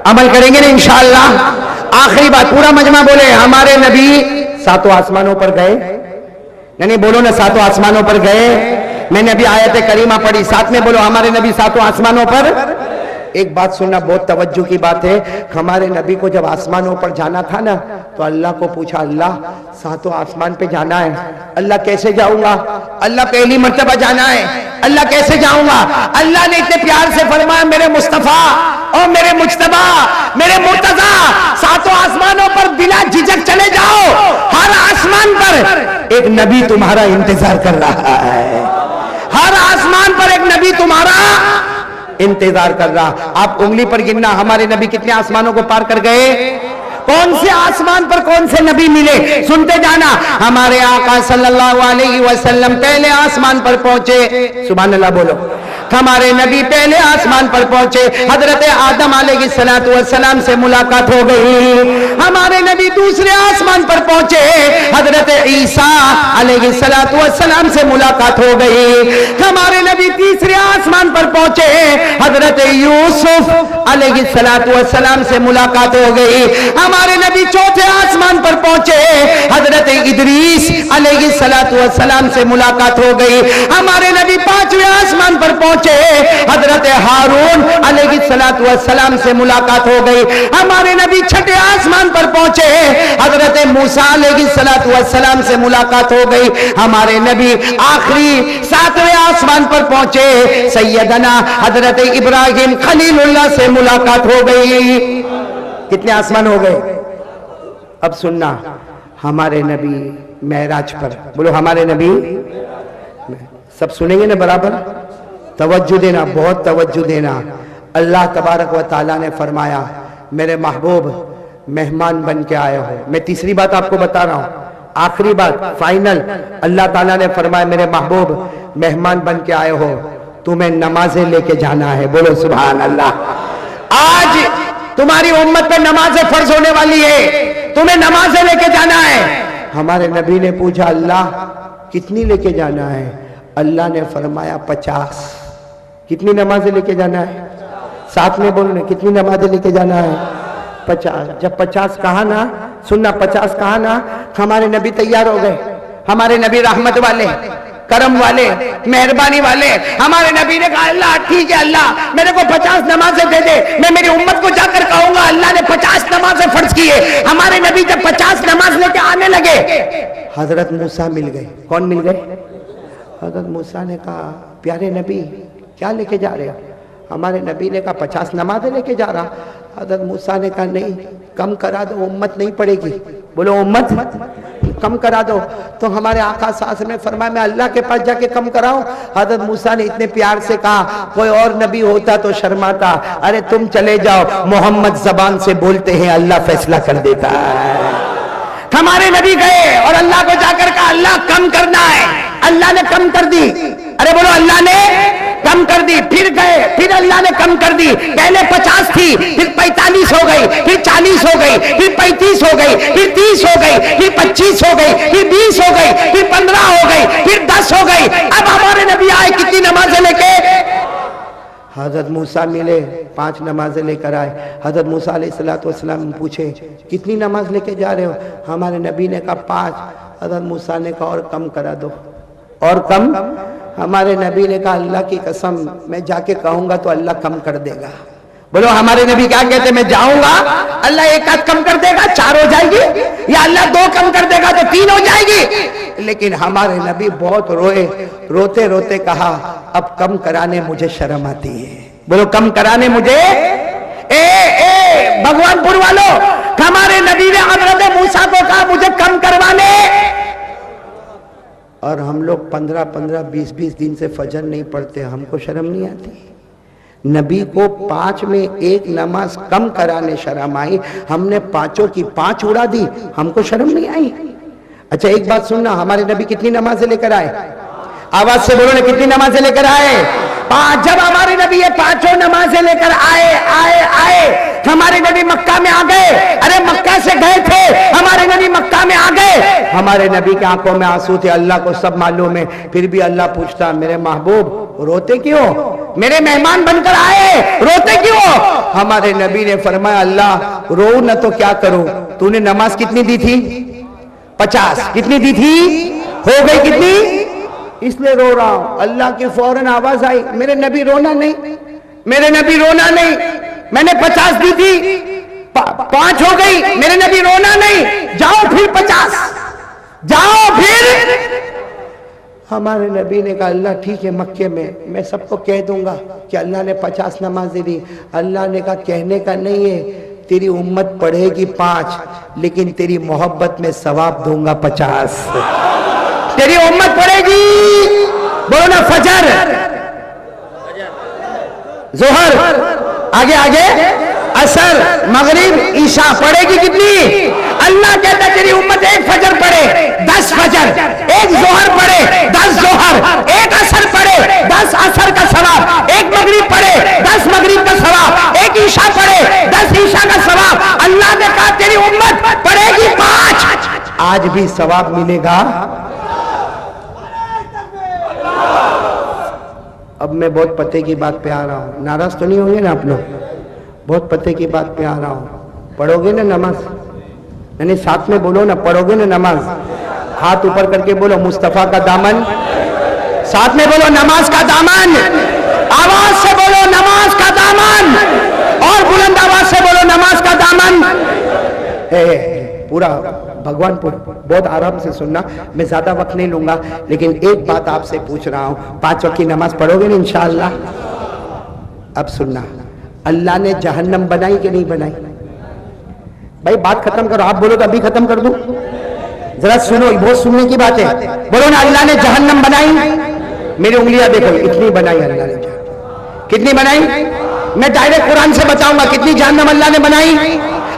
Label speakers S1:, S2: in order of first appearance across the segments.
S1: अमल करेंगे ना इंशाअल्लाह। आखिरी बात, पूरा मजमा बोले हमारे नबी सातों आसमानों पर गए? नहीं बोलो ना, सातों आसमानों पर गए। मैंने अभी आयत करीमा पढ़ी, साथ में बोलो हमारे नबी सातों आसमानों पर। एक बात सुनना, बहुत तवज्जो की बात है। हमारे नबी को जब आसमानों पर जाना था ना, तो अल्लाह को पूछा, अल्लाह सातों आसमान पे जाना है, अल्लाह कैसे जाऊंगा? अल्लाह पहली मर्तबा जाना है, अल्लाह कैसे जाऊंगा? अल्लाह ने इतने प्यार से फरमाया, मेरे मुस्तफा और मेरे मुज्तबा, मेरे मुर्तजा, सातों आसमानों पर बिना झिझक चले जाओ। हर आसमान पर एक नबी तुम्हारा इंतजार कर रहा है, हर आसमान पर एक नबी तुम्हारा इंतजार कर रहा। आप उंगली पर गिनना, हमारे नबी कितने आसमानों को पार कर गए? कौन से आसमान पर कौन से नबी मिले? सुनते जाना। हमारे आका सल्लल्लाहु अलैहि वसल्लम पहले आसमान पर पहुंचे, सुभान अल्लाह बोलो। हमारे नबी पहले आसमान पर पहुंचे, हजरत आदम अलैहिस्सलातु वस्सलाम से मुलाकात हो गई। हमारे नबी दूसरे आसमान पर पहुंचे, हजरत ईसा अलैहिस्सलातु वस्सलाम से मुलाकात हो गई। हमारे नबी तीसरे आसमान पर पहुंचे, हजरत यूसुफ अलैहिस्सलातु वस्सलाम से मुलाकात हो गई। हमारे नबी चौथे आसमान पर पहुंचे, हजरत इदरीस अलैहिस्सलातु वस्सलाम से मुलाकात हो गई। हमारे नबी पांचवें आसमान पर पहुंचे, हजरत हारून अलैहिस्सलातु वस्सलाम से मुलाकात हो गई। हमारे नबी छठे आसमान पर पहुंचे, हजरत मूसा अलैहिस्सलातु वस्सलाम से मुलाकात हो गई। हमारे नबी आखिरी सातवें आसमान पर पहुंचे, सैयदना हजरत इब्राहिम खलीलुल्लाह से मुलाकात हो गई। कितने आसमान हो गए? अब सुनना, हमारे नबी मेराज पर, बोलो हमारे नबी। सब सुनेंगे ना बराबर? तवज्जो देना, बहुत तवज्जो देना। अल्लाह तबारक व ताला ने फरमाया, मेरे महबूब मेहमान बन के आए हो। मैं तीसरी बात आपको बता रहा हूं, आखिरी बात फाइनल। अल्लाह ताला ने फरमाया, मेरे महबूब मेहमान बन के आए हो, तुम्हें नमाजें लेके जाना है। बोलो सुभान अल्लाह। आज तुम्हारी उम्मत पे नमाजें फर्ज होने वाली है, तुम्हें नमाजें लेके जाना है। हमारे नबी ने पूछा, अल्लाह कितनी लेके जाना है? अल्लाह ने फरमाया 50। कितनी नमाजें लेके जाना है? साथ में बोलने, कितनी नमाजें लेके जाना है? 50। जब 50 कहा ना, सुनना, 50 कहा ना, हमारे नबी तैयार हो गए। हमारे नबी रहमत वाले, करम वाले, मेहरबानी वाले। हमारे नबी ने कहा, अल्लाह ठीक है, अल्लाह मेरे को 50 नमाजें दे दे, मैं मेरी उम्मत को जाकर कहूंगा अल्लाह ने 50 नमाजें फर्ज की है। हमारे नबी जब 50 नमाज लेके आने लगे, हजरत मूसा मिल गए। कौन मिल गए? हजरत मूसा ने कहा, प्यारे नबी क्या लेके जा रहे हो? हमारे नबी ने कहा 50 नमाजें लेके जा रहा। हजरत मूसा ने कहा, नहीं कम करा दो, उम्मत नहीं पड़ेगी। बोलो उम्मत कम करा दो। तो हमारे आका साहब ने फरमाया, मैं अल्लाह के पास जाके कम कराऊं? हजरत मूसा ने इतने प्यार से कहा, कोई और नबी होता तो शर्माता, अरे तुम चले जाओ, मोहम्मद जबान से बोलते हैं, अल्लाह फैसला कर देता है। हमारे नबी गए और अल्लाह को जाकर कहा, अल्लाह कम करना है। अल्लाह ने कम कर दी। अरे बोलो, अल्लाह ने कम कर दी। फिर गए, फिर अल्लाह ने कम कर दी। पहले 50 थी, फिर 45 हो गई, फिर 40 हो गई, फिर 35 हो गई, फिर 30 हो गई, फिर 25 हो गई, फिर 20 हो गई, फिर 15 हो गई, फिर 10 हो गई। अब हमारे नबी आए कितनी नमाजें लेके? हजरत मूसा मिले, 5 नमाजें लेकर आए। हजरत मूसा अलैहिस्सलातु वस्सलाम पूछे, कितनी नमाज लेके जा रहे हो? हमारे नबी ने कहा 5। हजरत मूसा ने कहा, और कम करा दो, और कम। हमारे नबी ने कहा, अल्लाह की कसम मैं जाके कहूंगा तो अल्लाह कम कर देगा। बोलो हमारे नबी क्या कहते? मैं जाऊंगा, अल्लाह एक आध कम कर देगा, 4 हो जाएगी, या अल्लाह 2 कम कर देगा तो 3 हो जाएगी। लेकिन हमारे नबी बहुत रोए, रोते रोते कहा, अब कम कराने मुझे शर्म आती है। बोलो कम कराने मुझे। भगवानपुर वालों, हमारे नबी ने हजरत मूसा को कहा, मुझे कम करवाने। और हम लोग 15-15, 20-20 दिन से फजर नहीं पढ़ते, हमको शर्म नहीं आती? नबी को 5 में 1 नमाज कम कराने शर्म आई, हमने 5 की 5 उड़ा दी, हमको शर्म नहीं आई? अच्छा एक बात सुनना, हमारे नबी कितनी नमाजें लेकर आए? आवाज से बोलो ना, कितनी नमाजें लेकर आए? 5। जब हमारे नबी ये 5 नमाजें लेकर आए, हमारे नबी मक्का में आ गए। अरे मक्का से गए थे, हमारे नबी मक्का में आ गए। हमारे नबी की आंखों में आंसू थे, अल्लाह को सब मालूम है। फिर भी अल्लाह पूछता, मेरे महबूब रोते क्यों, मेरे मेहमान बनकर आए, रोते क्यों? हमारे नबी ने फरमाया, अल्लाह रो न तो क्या करूं, तूने नमाज कितनी दी थी? 50। कितनी दी थी? हो गई कितनी? इसलिए रो रहा हूं। अल्लाह की फौरन आवाज आई, मेरे नबी रोना नहीं, मेरे नबी रोना नहीं, मैंने 50 दी थी, 5 हो गई, मेरे नबी रोना नहीं, जाओ फिर 50, जाओ फिर। हमारे नबी ने कहा, अल्लाह ठीक है, मक्के में मैं सबको कह दूंगा कि अल्लाह ने 50 नमाज दी। अल्लाह ने कहा, कहने का नहीं है, तेरी उम्मत पढ़ेगी 5, लेकिन तेरी मोहब्बत में सवाब दूंगा 50। तेरी उम्मत पढ़ेगी, बोलो ना, फजर, जोहर, आगे आगे असर, मगरिब, ईशा पढ़ेगी कितनी? अल्लाह कहता तेरी उम्मत एक फजर पढ़े 10 फजर, एक जोहर पढ़े 10 जोहर, एक असर पढ़े 10 असर का सवाब, एक मगरिब पढ़े 10 मगरिब का सवाब, एक ईशा पढ़े 10 ईशा का सवाब। अल्लाह ने कहा तेरी उम्मत पढ़ेगी 5, आज भी सवाब मिलेगा। अब मैं बहुत पते की बात पे आ रहा हूं, नाराज तो नहीं होंगे ना आप लोग? बहुत पते की बात पे आ रहा हूं। पढ़ोगे ना नमाज? यानी साथ में बोलो ना, पढ़ोगे ना नमाज? हाथ ऊपर करके बोलो, मुस्तफा का दामन। साथ में बोलो, नमाज का दामन। आवाज से बोलो, नमाज का दामन। और बुलंद आवाज से बोलो, नमाज का दामन। पूरा भगवानपुर बहुत आराम से सुनना, मैं ज्यादा वक्त नहीं लूंगा, लेकिन एक बात आपसे पूछ रहा हूं, 5 वक्त की नमाज पढ़ोगे ना इंशाअल्लाह? अब सुनना, अल्लाह ने जहन्नम बनाई कि नहीं बनाई? भाई बात खत्म करो, आप बोलो तो अभी खत्म कर दूं। जरा सुनो, बहुत सुनने की बात है। बोलो ना, अल्लाह ने जहन्नम बनाई? मेरी उंगलियां देखो, इतनी बनाई अल्लाह ने। कितनी बनाई? मैं डायरेक्ट कुरान से बताऊंगा कितनी जहन्नम अल्लाह ने बनाई।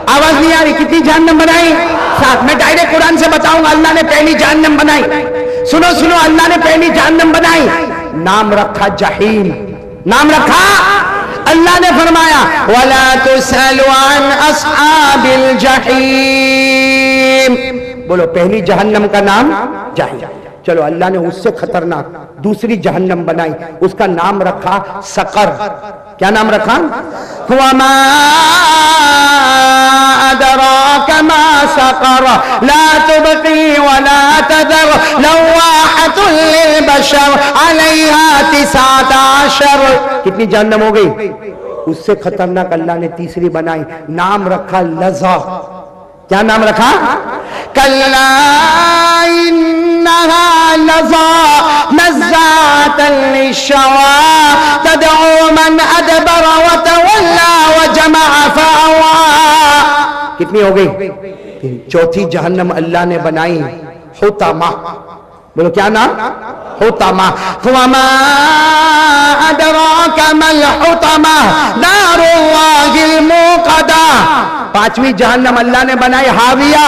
S1: आवाज नहीं आ रही? कितनी जहन्नम बनाई? साथ में डायरेक्ट कुरान से बताऊंगा, अल्लाह ने पहली जहन्नम बनाई। सुनो सुनो, अल्लाह ने पहली जहन्नम बनाई, नाम रखा जहीम। नाम रखा, अल्लाह ने फरमाया, वला तुसअलु अन अस्हाबिल जहीम। बोलो, पहली जहन्नम का नाम जहीम। चलो, अल्लाह ने उससे खतरनाक दूसरी जहन्नम बनाई, उसका नाम रखा सकर। क्या नाम रखा? वमा अदराका मा सकर ला तुबकी वला तदर लवाहतुल लिलबशर अलैहा 19। कितनी जहन्नम हो गई? उससे खतरनाक अल्लाह ने तीसरी बनाई, नाम रखा लज़ा। क्या नाम रखा? कल्ला इन्नहा लज़ा नज़्ज़ातन लिश्शवा तदउ मन अदबर व तवल्ला व जमअ फअवा। कितनी हो गई? चौथी जहन्नम अल्लाह ने बनाई हुतामा। बोलो, क्या नाम? हुतामा। वमा अदराका मल हुतामा नारुल्लाहिल मुक़दा। 5वीं जहन्नम अल्लाह ने बनाई हाविया।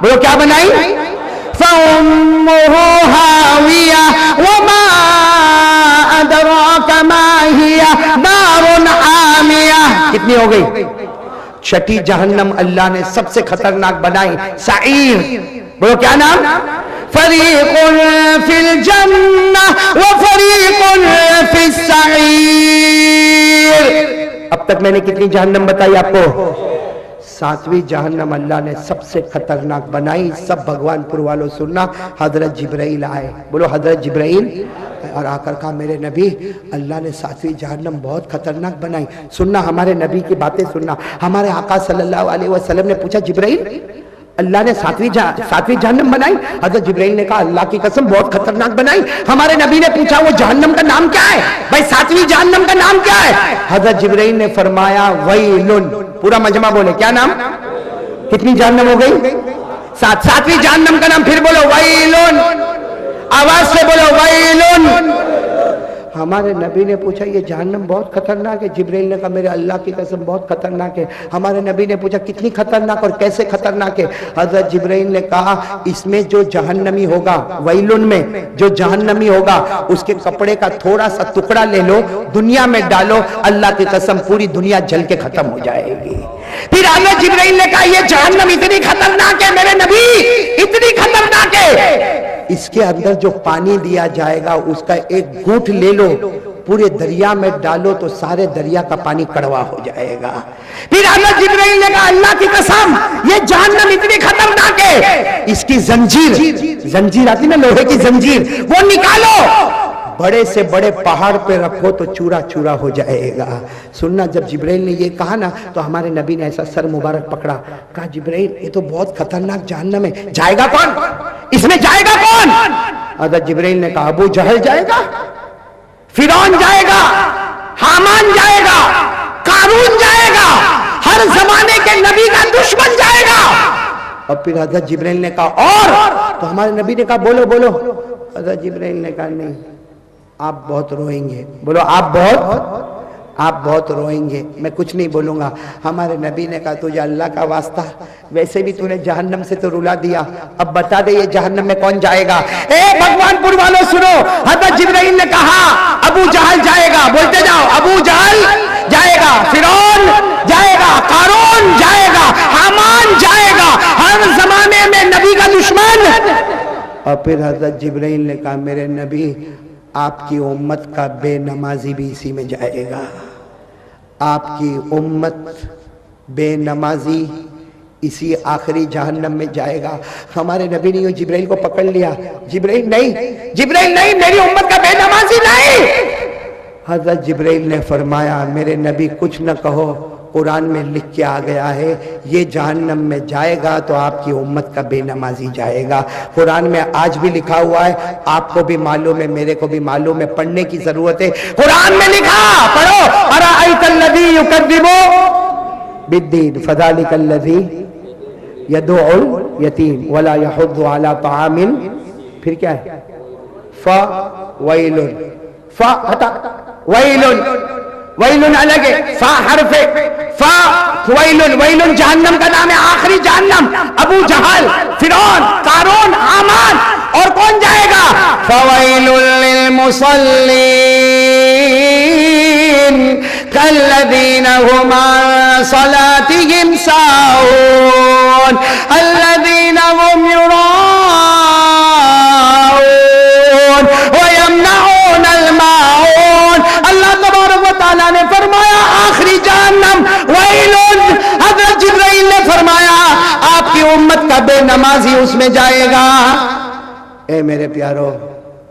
S1: बोलो, क्या बनाई? फउम्मुहु हाविया वमा अदराका मा हिया नारुन हामिया। कितनी हो गई? 6ठी जहन्नम अल्लाह ने सबसे खतरनाक बनाई सईर। बोलो, क्या नाम? फरीकुन फिल जन्नह व फरीकुन फिस सईर। अब तक मैंने कितनी जहन्नम बताई आपको? 7वीं जहन्नम अल्लाह ने सबसे खतरनाक बनाई। सब भगवानपुर वालों सुनना, हजरत जिब्राइल आए। बोलो, हजरत जिब्राइल। और आकर कहा, मेरे नबी, अल्लाह ने 7वीं जहन्नम बहुत खतरनाक बनाई। सुनना, हमारे नबी की बातें सुनना। हमारे आका सल्लल्लाहु अलैहि वसल्लम ने पूछा, जिब्राइल, अल्लाह ने 7वीं जहन्नम बनाई? हजरत जिब्राइल ने कहा, अल्लाह की कसम बहुत खतरनाक बनाई। हमारे नबी ने पूछा, वो जहन्नम का नाम क्या है? भाई 7वीं जहन्नम का नाम क्या है? हजरत जिब्राइल ने फरमाया, वैलुन। पूरा मजमा बोले, क्या नाम? कितनी जहन्नम हो गई? 7वीं जहन्नम का नाम फिर बोलो, वैलुन। आवाज से बोलो, वैलुन। हमारे नबी ने पूछा, ये जहन्नम बहुत खतरनाक है? जिब्राइल ने कहा, मेरे अल्लाह की कसम बहुत खतरनाक है। हमारे नबी ने पूछा, कितनी खतरनाक और कैसे खतरनाक है? हजरत जिब्राइल ने कहा, इसमें जो जहन्नमी होगा, वैलुन में जो जहन्नमी होगा, उसके कपड़े का थोड़ा सा टुकड़ा ले लो, दुनिया में डालो, अल्लाह की कसम पूरी दुनिया जल के खत्म हो जाएगी। फिर हज़रत जिब्राइल ने कहा ये जहन्नम इतनी खतरनाक है मेरे नबी, इतनी खतरनाक है, इसके अंदर जो पानी दिया जाएगा उसका एक घूंट ले लो, पूरे दरिया में डालो तो सारे दरिया का पानी कड़वा हो जाएगा। फिर हज़रत जिब्राइल ने कहा अल्लाह की कसम ये जहन्नम इतनी खतरनाक है, इसकी जंजीर आती ना लोहे की जंजीर, वो निकालो, बड़े से बड़े पहाड़ पे रखो तो चूरा चूरा हो जाएगा। सुनना, जब जिब्राइल ने ये कहा ना तो हमारे नबी ने ऐसा सर मुबारक पकड़ा, कहा जिब्राइल ये तो बहुत खतरनाक जहन्नम है, जाएगा कौन इसमें, जाएगा कौन? हज़रत जिब्राइल ने कहा अबू जहल जाएगा, फिरौन जाएगा, हामान जाएगा, कारून जाएगा, हर जमाने के नबी का दुश्मन जाएगा। और फिर हज़रत जिब्राइल ने कहा और, तो हमारे नबी ने कहा बोलो बोलो। हज़रत जिब्राइल ने कहा नहीं, आप बहुत रोएंगे। बोलो आप बहुत रोएंगे, मैं कुछ नहीं बोलूंगा। हमारे नबी ने कहा तुझे अल्लाह का वास्ता, वैसे भी तूने जहन्नम से तो रुला दिया, अब बता दे ये जहन्नम में कौन जाएगा। ए भगवानपुर वालों सुनो, हज़रत जिब्राइल ने कहा अबू जहल जाएगा, बोलते जाओ, अबू जहल जाएगा, फिरौन जाएगा, कारून जाएगा, हामान जाएगा, हर जमाने में नबी का दुश्मन। और फिर हज़रत जिब्राइल ने कहा मेरे नबी आपकी उम्मत का बेनमाजी भी इसी में जाएगा, आपकी उम्मत बेनमाजी इसी आखिरी जहन्नम में जाएगा। हमारे नबी ने जिब्राइल को पकड़ लिया, जिब्राइल नहीं मेरी उम्मत का बेनमाजी नहीं। हज़रत जिब्राइल ने फरमाया मेरे नबी कुछ न कहो, कुरान में लिख के आ गया है ये जहन्नम में जाएगा तो आपकी उम्मत का बेनमाजी जाएगा। कुरान में आज भी लिखा हुआ है, आपको भी मालूम है, मेरे को भी मालूम है, पढ़ने की जरूरत है। कुरान में लिखा, पढ़ो, अराअयतल्लज़ी युकज़्ज़िबु बिद्दीन फ़ज़ालिकल्लज़ी यदउल यतीम वला यहुद्दु अला तआमिल, फिर क्या है, फ़वैलुन, फ़ हटा, वैलुन अलग है, फा हर्फ है, फा वैलुन, वैलुन जहन्नम का नाम है, आखिरी जहन्नम। अबू जहल, फिरौन, कारून, हामान, और कौन जाएगा? फवैलुल लिल मुसल्लीन कल्लज़ीना हुम अन सलातिहिम साहून अल्लज़ीना हुम युराऊन व यमनऊनल माऊन। अल्लाह तबारक व तआला ने फरमाया आखिरी जहन्नम वैलुन। हज़रत जिब्राइल ने फरमाया आपकी उम्मत का बेनमाजी उसमें जाएगा। ए मेरे प्यारो,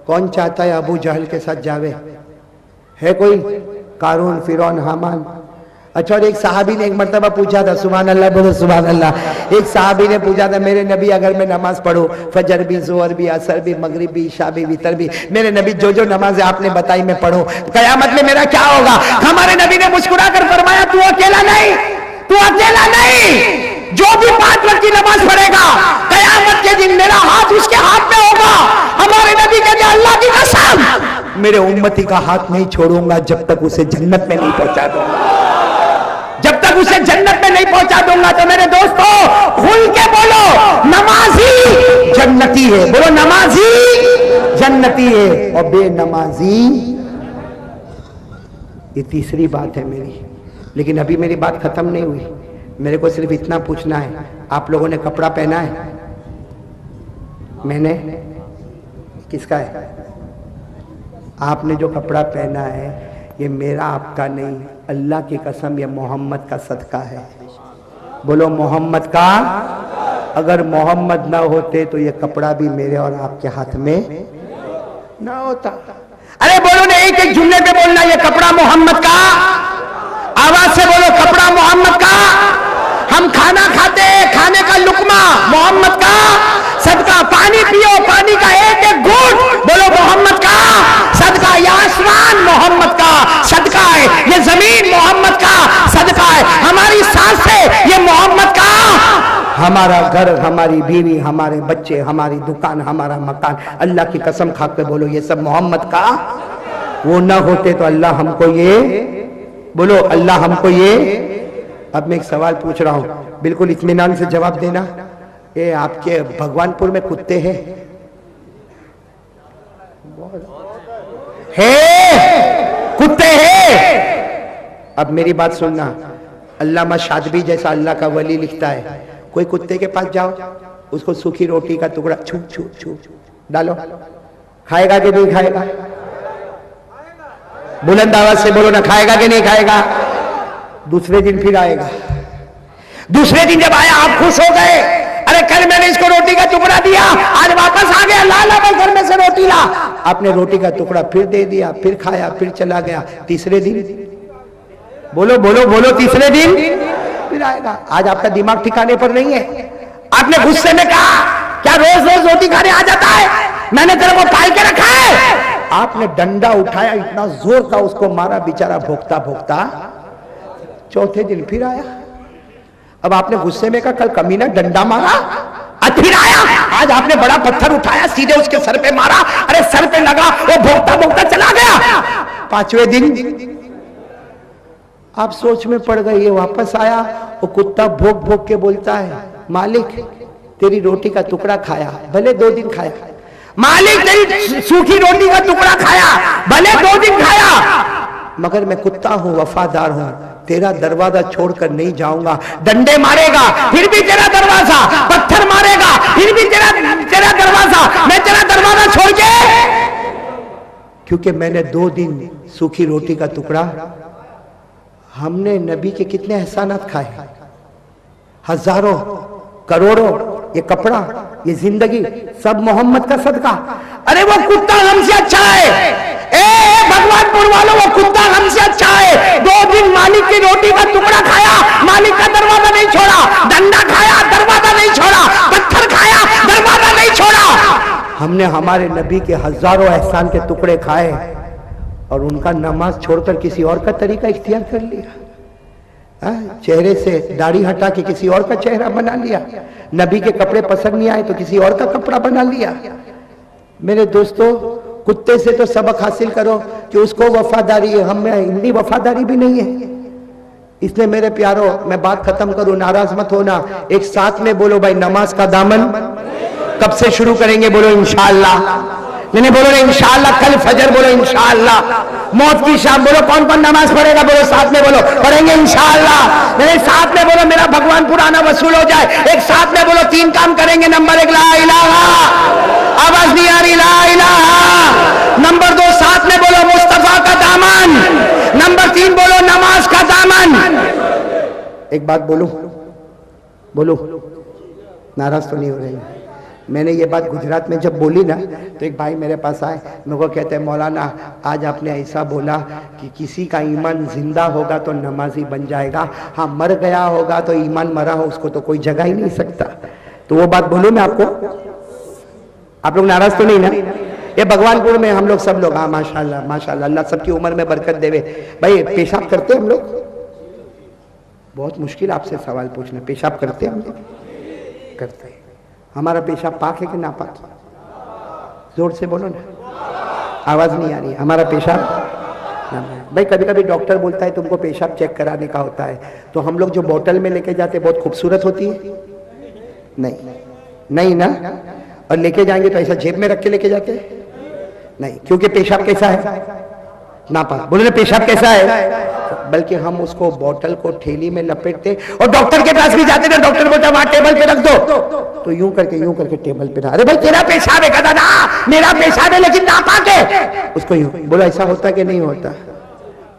S1: कौन चाहता है अबू जहल के साथ जावे? है कोई? कारून, फिरौन, हामान। अच्छा, और एक सहाबी ने एक मर्तबा पूछा था, सुभान अल्लाह बोलो सुभान अल्लाह। एक सहाबी ने पूछा था मेरे नबी अगर मैं नमाज पढ़ूं, फजर भी, जोहर भी, असर भी, मगरिब भी, इशा भी, वितर भी, मेरे नबी जो जो नमाज आपने बताई मैं पढ़ूं, कयामत में मेरा क्या होगा? हमारे नबी ने मुस्कुरा कर फरमाया तू अकेला नहीं, तू अकेला नहीं, जो भी 5 वक्त की नमाज पढ़ेगा कयामत के दिन मेरा हाथ उसके हाथ में होगा। हमारे नबी कहते अल्लाह की कसम मेरे उम्मती का हाथ नहीं छोड़ूंगा जब तक उसे जन्नत में नहीं पहुंचा दूंगा, जब तक उसे जन्नत में नहीं पहुंचा दूंगा। तो मेरे दोस्तों खुल के बोलो नमाजी जन्नती है, बोलो नमाजी जन्नती है और बेनमाजी। ये तीसरी बात है मेरी, लेकिन अभी मेरी बात खत्म नहीं हुई। मेरे को सिर्फ इतना पूछना है, आप लोगों ने कपड़ा पहना है? मैंने? किसका है? आपने जो कपड़ा पहना है ये मेरा आपका नहीं, अल्लाह की कसम ये मोहम्मद का सदका है। बोलो मोहम्मद का। अगर मोहम्मद ना होते तो ये कपड़ा भी मेरे और आपके हाथ में ना होता। अरे बोलो ना, एक एक जुमले पे बोलना, ये कपड़ा मोहम्मद का। आवाज से बोलो कपड़ा मोहम्मद का। हम खाना खाते हैं, खाने का लुकमा मोहम्मद का सदका। पानी पियो, पानी का एक एक घूंट बोलो मोहम्मद का सदका। ये आसमान मोहम्मद का सदका है, ये जमीन मोहम्मद का सदका है, हमारी सांसें ये मोहम्मद का। हमारा घर, हमारी बीवी, हमारे बच्चे, हमारी दुकान, हमारा मकान, अल्लाह की कसम खा के बोलो ये सब मोहम्मद का। वो ना होते तो अल्लाह हमको ये, बोलो अल्लाह हमको ये। अब मैं एक सवाल पूछ रहा हूं, बिल्कुल इत्मीनान से जवाब देना। ये आपके भगवानपुर में कुत्ते हैं? है कुत्ते हैं? अब मेरी बात सुनना, अल्लामा शादबी जैसा अल्लाह का वली लिखता है, कोई कुत्ते के पास जाओ, उसको सूखी रोटी का टुकड़ा छू छू छू डालो, खाएगा कि नहीं खाएगा? बुलंद आवाज से बोलो ना, खाएगा कि नहीं खाएगा? दूसरे दिन फिर आएगा। दूसरे दिन जब आया आप खुश हो गए, अरे कल मैंने इसको रोटी का टुकड़ा दिया, आज वापस आ गया, ला ला भाई घर में से रोटी ला। आपने रोटी का टुकड़ा फिर दे दिया, फिर खाया, फिर चला गया। तीसरे दिन बोलो बोलो बोलो, तीसरे दिन फिर आएगा। आज आपका दिमाग ठिकाने पर नहीं है। आपने गुस्से में कहा क्या रोज रोज रोटी खाने आ जाता है, मैंने तेरे को पाल के रखा है। आपने डंडा उठाया, इतना जोर का उसको मारा, बेचारा भोगता भोगता चौथे दिन फिर आया। अब आपने गुस्से में कहा कल कमीना डंडा मारा, आज फिर आया। आज आपने बड़ा पत्थर उठाया, सीधे उसके सर पे मारा, अरे सर पे लगा, वो भोगता भोगता चला गया। पांचवें दिन आप सोच में पड़ गए, ये वापस आया, वो कुत्ता भोग भोग के बोलता है मालिक तेरी रोटी का टुकड़ा खाया, भले 2 दिन खाया। मालिक तेरी सूखी रोटी का टुकड़ा खाया, भले 2 दिन खाया, मगर मैं कुत्ता हूं, वफादार हूं, तेरा दरवाजा छोड़कर नहीं जाऊंगा। डंडे मारेगा फिर भी तेरा दरवाजा, पत्थर मारेगा फिर भी तेरा दरवाजा, मैं तेरा दरवाजा छोड़ के, क्योंकि मैंने 2 दिन सूखी रोटी का टुकड़ा। हमने नबी के कितने एहसानात खाए, हजारों करोड़ों, ये कपड़ा, ये जिंदगी, सब मोहम्मद का सदका। अरे वो कुत्ता हमसे अच्छा है, भगवानपुर वालों, वो कुत्ता हमसे अच्छा है। 2 दिन मालिक की रोटी का टुकड़ा खाया, मालिक का दरवाजा नहीं छोड़ा, डंडा खाया, दरवाजा नहीं छोड़ा, पत्थर खाया, दरवाजा नहीं छोड़ा। हमने हमारे नबी के हजारों एहसान के टुकड़े खाए और उनका नमाज छोड़कर किसी और का तरीका इख्तियार कर लिया। चेहरे से दाढ़ी हटा के किसी और का चेहरा बना लिया, नबी के कपड़े पसंद नहीं आए तो किसी और का कपड़ा बना लिया। मेरे दोस्तों, कुत्ते से तो सबक हासिल करो कि उसको वफादारी है, हमें इतनी वफादारी भी नहीं है। इसलिए मेरे प्यारों, मैं बात खत्म करूं, नाराज मत होना। एक साथ में बोलो भाई, नमाज का दामन कब से शुरू करेंगे? बोलो इंशाअल्लाह। नहीं बोलो नहीं, इंशाअल्लाह कल फजर, बोलो इंशाअल्लाह। मौत की शाम, बोलो कौन कौन नमाज पढ़ेगा? बोलो साथ में बोलो, पढ़ेंगे इंशाअल्लाह। नहीं साथ में बोलो, मेरा भगवान पुराना वसूल हो जाए। एक साथ में बोलो, 3 काम करेंगे। नंबर 1 ला इलाहा, आवाज नहीं आ रही, ला इलाहा। नंबर 2 साथ में बोलो मुस्तफा का दामन। नंबर 3 बोलो नमाज का दामन। एक बात बोलो, बोलो, नाराज तो नहीं हो रही? मैंने ये बात गुजरात में जब बोली ना, तो एक भाई मेरे पास आए, मेरे को कहते हैं मौलाना आज आपने ऐसा बोला कि किसी का ईमान जिंदा होगा तो नमाजी बन जाएगा, हाँ मर गया होगा तो ईमान मरा हो उसको तो कोई जगा ही नहीं सकता। तो वो बात बोलूं मैं आपको? आप लोग नाराज तो नहीं ना? ये भगवानपुर में हम लोग सब लोग, हाँ माशाल्लाह माशाल्लाह, अल्लाह सबकी उम्र में बरकत देवे। भाई पेशाब करते हम लोग? बहुत मुश्किल आपसे सवाल पूछना, पेशाब करते हम लोग? करते हैं। हमारा पेशाब पाक है कि नापाक? जोर से बोलो ना, आवाज नहीं आ रही। हमारा पेशाब, भाई कभी कभी डॉक्टर बोलता है तुमको पेशाब चेक कराने का होता है, तो हम लोग जो बोतल में लेके जाते बहुत खूबसूरत होती है, नहीं नहीं ना? और लेके जाएंगे तो ऐसा जेब में रख के लेके जाते नहीं, क्योंकि पेशाब कैसा है? नापाक। बोलो ना, पेशाब कैसा है? बल्कि हम उसको बोतल को थैली में लपेटते और डॉक्टर के पास भी जाते थे, डॉक्टर बोलता वहां टेबल पे रख दो, तो यूं करके टेबल पे रख। अरे भाई तेरा पेशाब है? कहता ना मेरा पेशाब है लेकिन नापाक है। उसको यूं बोलो, ऐसा होता है कि नहीं होता?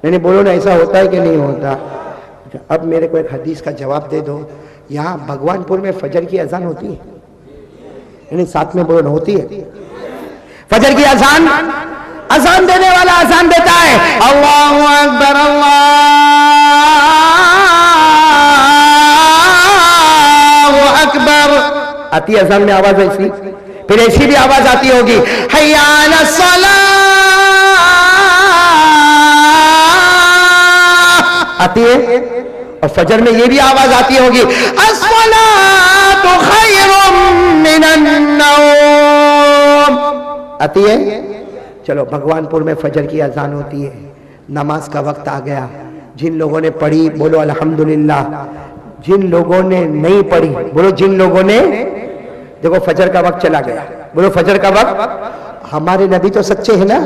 S1: नहीं बोलो ना, ऐसा होता है कि नहीं होता? अब मेरे को एक हदीस का जवाब दे दो। यहाँ भगवानपुर में फजर की अजान होती है? नहीं साथ में बोलो ना, होती है फजर की अजान? अजान देने वाला अजान देता है, अल्लाहु अकबर अल्लाहु अकबर। आती है अजान में आवाज ऐसी, फिर ऐसी भी आवाज आती होगी, हय्या अला सलाह आती है। और फजर में ये भी आवाज आती होगी, अस्सलातु खैरुम मिनन नौम आती है। चलो भगवानपुर में फजर की अजान होती है, नमाज का वक्त आ गया। जिन लोगों ने पढ़ी बोलो अल्हम्दुलिल्लाह, जिन लोगों ने नहीं पढ़ी बोलो जिन लोगों ने, देखो फजर का वक्त चला गया, बोलो फजर का वक्त। हमारे नबी तो सच्चे हैं ना?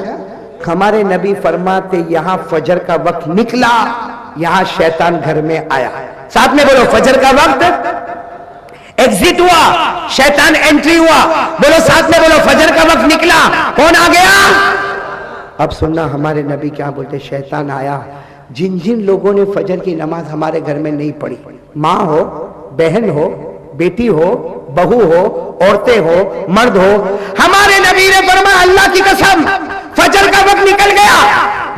S1: हमारे नबी फरमाते यहाँ फजर का वक्त निकला यहां शैतान घर में आया। साथ में बोलो, फजर का वक्त एग्जिट हुआ, शैतान एंट्री हुआ। बोलो साथ में बोलो, फजर का वक्त निकला, कौन आ गया? अब सुनना हमारे नबी क्या बोलते, शैतान आया। जिन जिन लोगों ने फजर की नमाज हमारे घर में नहीं पढ़ी, माँ हो, बहन हो, बेटी हो, बहू हो, औरतें हो, मर्द हो, हमारे नबी ने फरमाया अल्लाह की कसम फजर का वक्त निकल गया।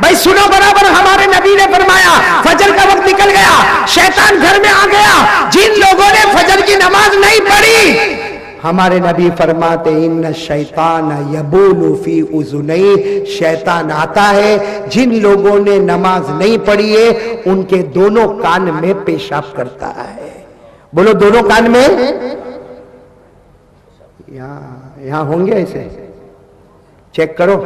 S1: भाई सुनो बराबर, हमारे नबी ने फरमाया फजर का वक्त निकल गया, शैतान घर में आ गया। जिन लोगों ने फजर की नमाज नहीं पढ़ी, हमारे नबी फरमाते इन्न शैतान यबूलु फी उज़ुनैहि, शैतान आता है जिन लोगों ने नमाज नहीं पढ़ी है उनके दोनों कान में पेशाब करता है। बोलो दोनों कान में। यहां होंगे ऐसे, चेक करो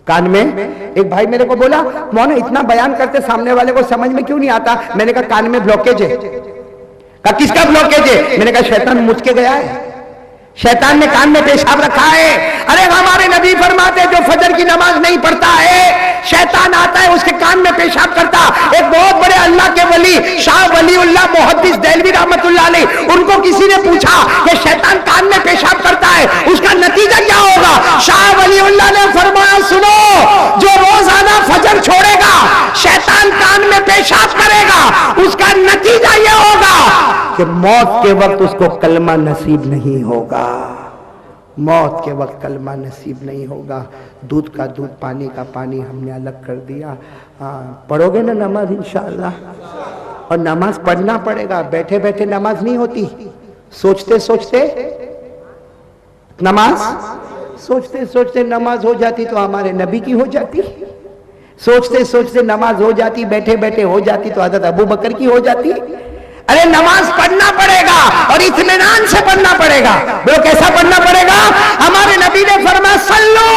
S1: कान में। एक भाई मेरे को बोला, मौना इतना बयान करते सामने वाले को समझ में क्यों नहीं आता? मैंने कहा कान में ब्लॉकेज है। कहा किसका ब्लॉकेज है? मैंने कहा शैतान मुझ के गया है, शैतान ने कान में पेशाब रखा है। अरे हमारे नबी फरमाते जो फजर की नमाज नहीं पढ़ता है शैतान आता है उसके कान में पेशाब करता। एक बहुत बड़े अल्लाह के वली शाह वलीउल्लाह मुहद्दिस देलवी रहमतुल्लाह अलैह, उनको किसी ने पूछा कि शैतान कान में पेशाब करता है उसका नतीजा क्या होगा? शाह वलीउल्लाह ने फरमाया सुनो, जो रोजाना फजर छोड़ेगा शैतान कान में पेशाब करेगा, उसका नतीजा यह होगा कि मौत के वक्त उसको कलमा नसीब नहीं होगा। मौत के वक्त कलमा नसीब नहीं होगा। दूध का दूध, पानी का पानी हमने अलग कर दिया। पढ़ोगे ना नमाज इंशाअल्लाह? और नमाज पढ़ना पड़ेगा, बैठे बैठे नमाज नहीं होती, सोचते सोचते नमाज, सोचते सोचते नमाज हो जाती तो हमारे नबी की हो जाती, सोचते सोचते नमाज हो जाती, बैठे बैठे हो जाती तो हज़रत अबू बकर की हो जाती। अरे नमाज पढ़ना पड़ेगा और इत्मीनान से पढ़ना पड़ेगा। वो कैसा पढ़ना पड़ेगा? हमारे नबी ने फरमाया सल्लू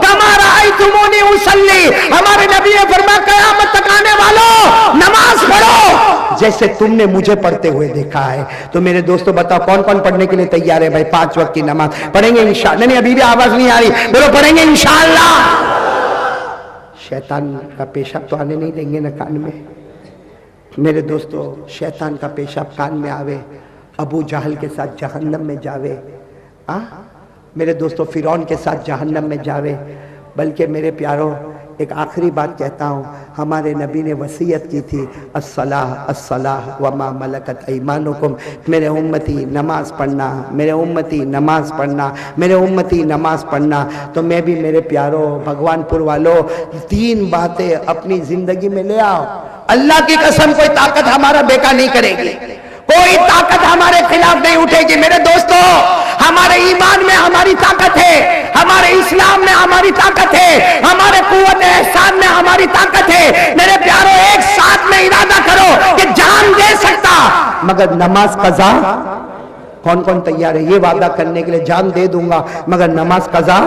S1: कमा रअयतुमूनी उसल्ली, हमारे नबी ने फरमाया क़यामत तक आने वालों नमाज पढ़ो जैसे तुमने मुझे पढ़ते हुए देखा है। तो मेरे दोस्तों बताओ कौन कौन पढ़ने के लिए तैयार है? भाई 5 वक्त की नमाज पढ़ेंगे इंशाअल्लाह। नहीं अभी भी आवाज नहीं आ रही, बोलो पढ़ेंगे इंशाअल्लाह। शैतान का पेशाब तो आने नहीं देंगे ना कान में। मेरे दोस्तों शैतान का पेशाब कान में आवे, अबू जहल के साथ जहन्नम में जावे। मेरे दोस्तों फिरौन के साथ जहन्नम में जावे। बल्कि मेरे प्यारों एक आखिरी बात कहता हूँ, हमारे नबी ने वसीयत की थी अस्सलाह अस्सलाह व मा मलकत ऐमानुकुम, मेरे उम्मती नमाज पढ़ना, मेरे उम्मती नमाज पढ़ना, मेरे उम्मती नमाज पढ़ना। तो मैं भी मेरे प्यारों भगवानपुर वालों 3 बातें अपनी जिंदगी में ले आओ। अल्लाह की कसम कोई ताकत हमारा बेकार नहीं करेगी, कोई ताकत हमारे खिलाफ नहीं उठेगी। मेरे दोस्तों हमारे ईमान में हमारी ताकत है, हमारे इस्लाम में हमारी ताकत है, हमारे कुव्वत एहसान में हमारी ताकत है। मेरे प्यारों एक साथ में इरादा करो कि जान दे सकता मगर नमाज कज़ा। कौन कौन तैयार है ये वादा करने के लिए? जान दे दूंगा मगर नमाज कज़ा।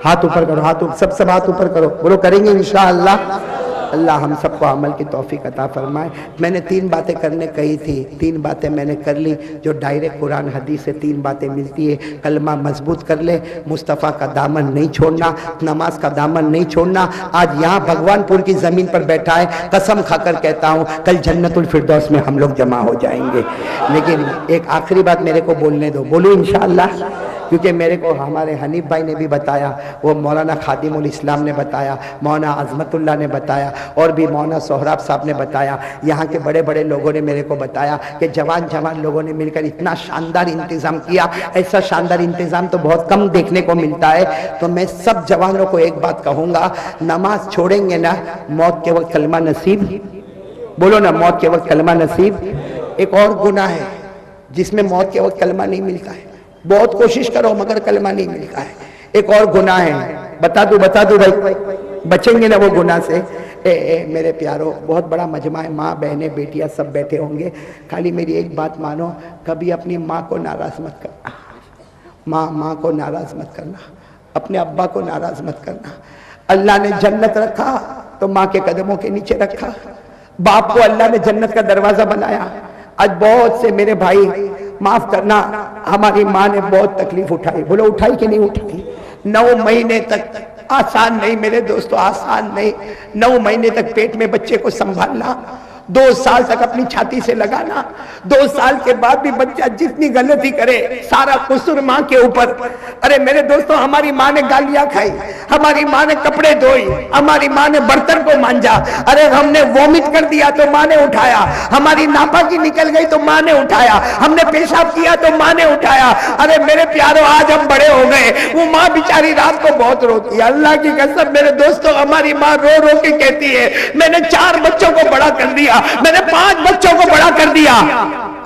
S1: हाथ ऊपर करो, हाथ सब हाथ ऊपर करो, बोलो करेंगे इंशाअल्लाह। अल्लाह हम सबको अमल की तौफीक अता फरमाए। मैंने 3 बातें करने कही थी, 3 बातें मैंने कर ली जो डायरेक्ट कुरान हदीस से 3 बातें मिलती है। कलमा मजबूत कर ले, मुस्तफ़ा का दामन नहीं छोड़ना, नमाज का दामन नहीं छोड़ना। आज यहाँ भगवानपुर की ज़मीन पर बैठा है, कसम खाकर कहता हूँ कल जन्नतुल फिरदौस में हम लोग जमा हो जाएंगे। लेकिन एक आखिरी बात मेरे को बोलने दो, बोलूँ इंशाअल्लाह? क्योंकि मेरे को हमारे हनीफ भाई ने भी बताया, वो मौलाना खादिमुल इस्लाम ने बताया, मौलाना अज़मतुल्लाह ने बताया और भी मौलाना सोहराब साहब ने बताया, यहाँ के बड़े बड़े लोगों ने मेरे को बताया कि जवान जवान लोगों ने मिलकर इतना शानदार इंतज़ाम किया। ऐसा शानदार इंतज़ाम तो बहुत कम देखने को मिलता है। तो मैं सब जवानों को एक बात कहूँगा, नमाज छोड़ेंगे ना मौत के वक्त कलमा नसीब, बोलो ना मौत के वक्त कलमा नसीब। एक और गुनाह है जिसमें मौत के वक्त कलमा नहीं मिलता है, बहुत कोशिश करो मगर कलमा नहीं मिलता है। एक और गुनाह है, बता दूं भाई, बचेंगे ना वो गुनाह से? मेरे प्यारों बहुत बड़ा मजमा है, माँ बहनें बेटियां सब बैठे होंगे। खाली मेरी एक बात मानो, कभी अपनी माँ को नाराज मत करना, माँ को नाराज मत करना, अपने अब्बा को नाराज मत करना। अल्लाह ने जन्नत रखा तो माँ के कदमों के नीचे रखा, बाप को अल्लाह ने जन्नत का दरवाजा बनाया। आज बहुत से मेरे भाई माफ करना, हमारी माँ ने बहुत तकलीफ उठाई, बोलो उठाई कि नहीं उठाई? 9 महीने तक
S2: आसान नहीं मेरे दोस्तों, आसान नहीं। 9 महीने तक पेट में बच्चे को संभालना, 2 साल तक अपनी छाती से लगाना, 2 साल के बाद भी बच्चा जितनी गलती करे सारा कसूर माँ के ऊपर। अरे मेरे दोस्तों, हमारी माँ ने गालियां खाई, हमारी माँ ने कपड़े धोई, हमारी माँ ने बर्तन को मांजा, अरे हमने वॉमिट कर दिया तो माँ ने उठाया, हमारी नापाकी निकल गई तो माँ ने उठाया, हमने पेशाब किया तो माँ ने उठाया। अरे मेरे प्यारों, आज हम बड़े हो गए, वो माँ बेचारी रात को बहुत रोती है। अल्लाह की कसम मेरे दोस्तों, हमारी माँ रो रो के कहती है मैंने 4 बच्चों को बड़ा कर दिया, मैंने 5 बच्चों को बड़ा कर दिया।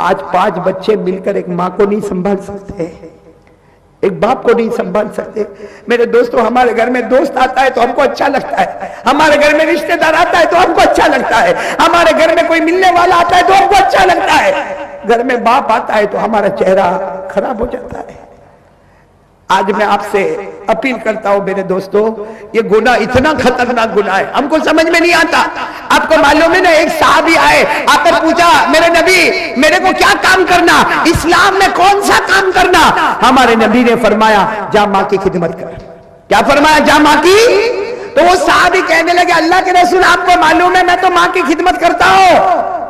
S2: आज 5 बच्चे मिलकर एक मां को नहीं संभाल सकते, एक बाप को नहीं संभाल सकते। मेरे दोस्तों, हमारे घर में दोस्त आता है तो हमको अच्छा लगता है, हमारे घर में रिश्तेदार आता है तो हमको अच्छा लगता है, हमारे घर में कोई मिलने वाला आता है तो हमको अच्छा लगता है। घर में बाप आता है तो हमारा चेहरा खराब हो जाता है। आज मैं आपसे अपील करता हूं मेरे दोस्तों, ये गुनाह इतना खतरनाक गुनाह है, हमको समझ में नहीं आता। आपको मालूम है ना, एक साहबी आए, आकर पूछा मेरे नबी मेरे को क्या काम करना, इस्लाम में कौन सा काम करना? हमारे नबी ने फरमाया जा माँ की खिदमत कर। क्या फरमाया? जा माँ की। तो वो साहबी कहने लगे अल्लाह के रसूल आपको मालूम है मैं तो माँ की खिदमत करता हूं।